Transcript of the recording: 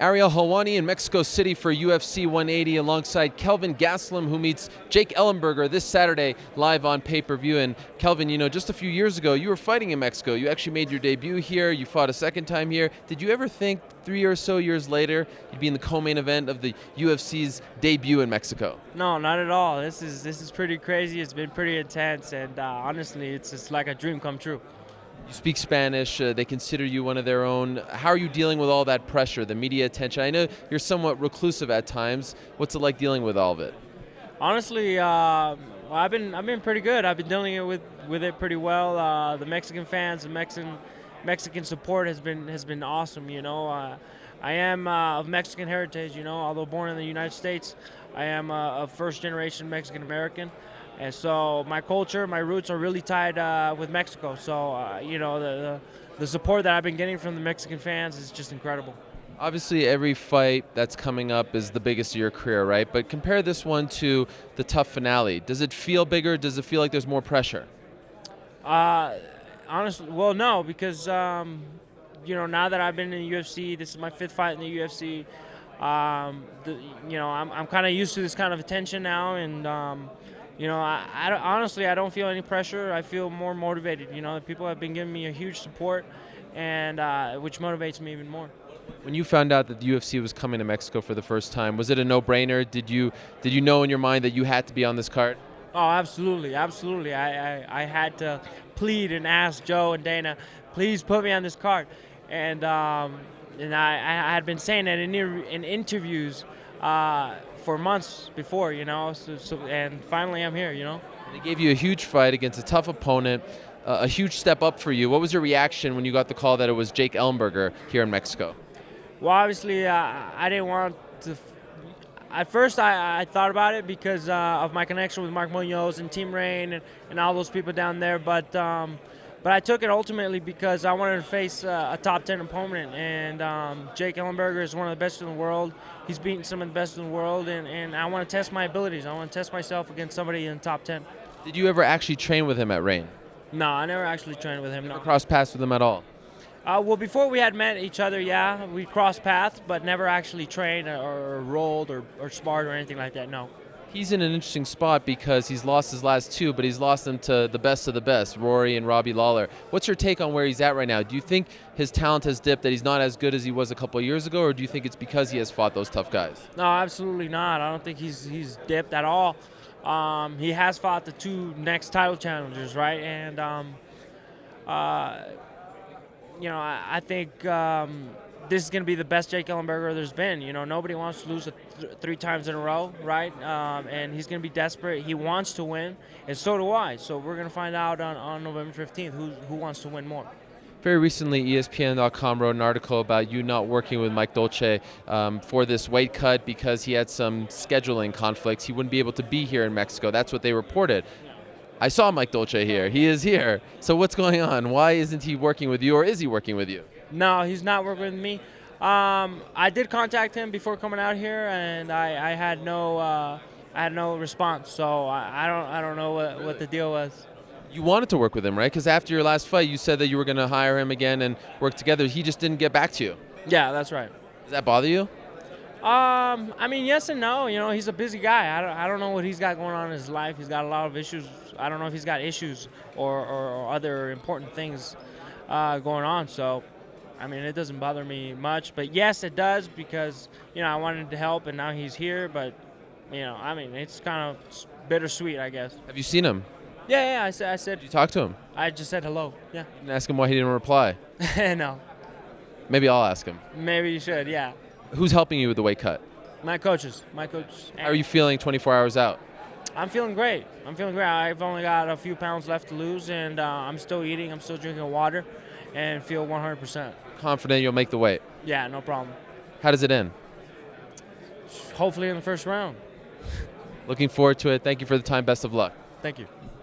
Ariel Helwani in Mexico City for UFC 180 alongside Kelvin Gastelum, who meets Jake Ellenberger this Saturday live on pay-per-view. And Kelvin, just a few years ago, you were fighting in Mexico. You actually made your debut here. You fought a second time here. Did you ever think 3 or so years later you'd be in the co-main event of the UFC's debut in Mexico? No, not at all. This is pretty crazy. It's been pretty intense, and honestly, it's just like a dream come true. You speak Spanish. They consider you one of their own. How are you dealing with all that pressure, the media attention? I know you're somewhat reclusive at times. What's it like dealing with all of it? Honestly, I've been pretty good. I've been dealing with it pretty well. The Mexican fans, the Mexican support has been awesome. I am of Mexican heritage. Although born in the United States, I am a first-generation Mexican American. And so my culture, my roots are really tied with Mexico. So, the support that I've been getting from the Mexican fans is just incredible. Obviously, every fight that's coming up is the biggest of your career, right? But compare this one to the tough finale. Does it feel bigger? Does it feel like there's more pressure? Honestly, well, no, because, now that I've been in the UFC, this is my 5th fight in the UFC. I'm kind of used to this kind of attention now, and honestly, I don't feel any pressure. I feel more motivated. People have been giving me a huge support, and which motivates me even more. When you found out that the UFC was coming to Mexico for the first time, was it a no-brainer? Did you know in your mind that you had to be on this card? Oh, absolutely. I had to plead and ask Joe and Dana, please put me on this card. And I had been saying that in interviews for months before, and finally I'm here, They gave you a huge fight against a tough opponent, a huge step up for you. What was your reaction when you got the call that it was Jake Ellenberger here in Mexico? Well, obviously, I didn't want to. At first, I thought about it because of my connection with Mark Munoz and Team Rain and all those people down there. But I took it ultimately because I wanted to face a top 10 opponent. And Jake Ellenberger is one of the best in the world. He's beaten some of the best in the world. And I want to test my abilities. I want to test myself against somebody in the top 10. Did you ever actually train with him at Rain? No, I never actually trained with him. Never crossed paths with him at all? Well, before we had met each other, yeah, we crossed paths, but never actually trained or rolled or sparred or anything like that, no. He's in an interesting spot because he's lost his last two, but he's lost them to the best of the best, Rory and Robbie Lawler. What's your take on where he's at right now? Do you think his talent has dipped, that he's not as good as he was a couple of years ago, or do you think it's because he has fought those tough guys? No, absolutely not. I don't think he's dipped at all. He has fought the 2 next title challengers, right? And I think this is going to be the best Jake Ellenberger there's been. Nobody wants to lose 3 times in a row, right? And he's going to be desperate. He wants to win, and so do I. So we're going to find out on November 15th who wants to win more. Very recently, ESPN.com wrote an article about you not working with Mike Dolce for this weight cut because he had some scheduling conflicts. He wouldn't be able to be here in Mexico. That's what they reported. I saw Mike Dolce here. He is here. So what's going on? Why isn't he working with you, or is he working with you? No, he's not working with me. I did contact him before coming out here, and I had no response. So I don't know what the deal was. You wanted to work with him, right? Because after your last fight, you said that you were going to hire him again and work together. He just didn't get back to you. Yeah, that's right. Does that bother you? Yes and no. He's a busy guy. I don't know what he's got going on in his life. He's got a lot of issues. I don't know if he's got issues or other important things going on. So, it doesn't bother me much. But yes, it does because, I wanted to help and now he's here. But, it's kind of bittersweet, I guess. Have you seen him? Yeah, I said. Did you talk to him? I just said hello. Yeah. You didn't ask him why he didn't reply? No. Maybe I'll ask him. Maybe you should, yeah. Who's helping you with the weight cut? My coaches. How are you feeling 24 hours out? I'm feeling great. I've only got a few pounds left to lose, and I'm still eating. I'm still drinking water, and feel 100%. Confident you'll make the weight? Yeah, no problem. How does it end? Hopefully in the first round. Looking forward to it. Thank you for the time. Best of luck. Thank you.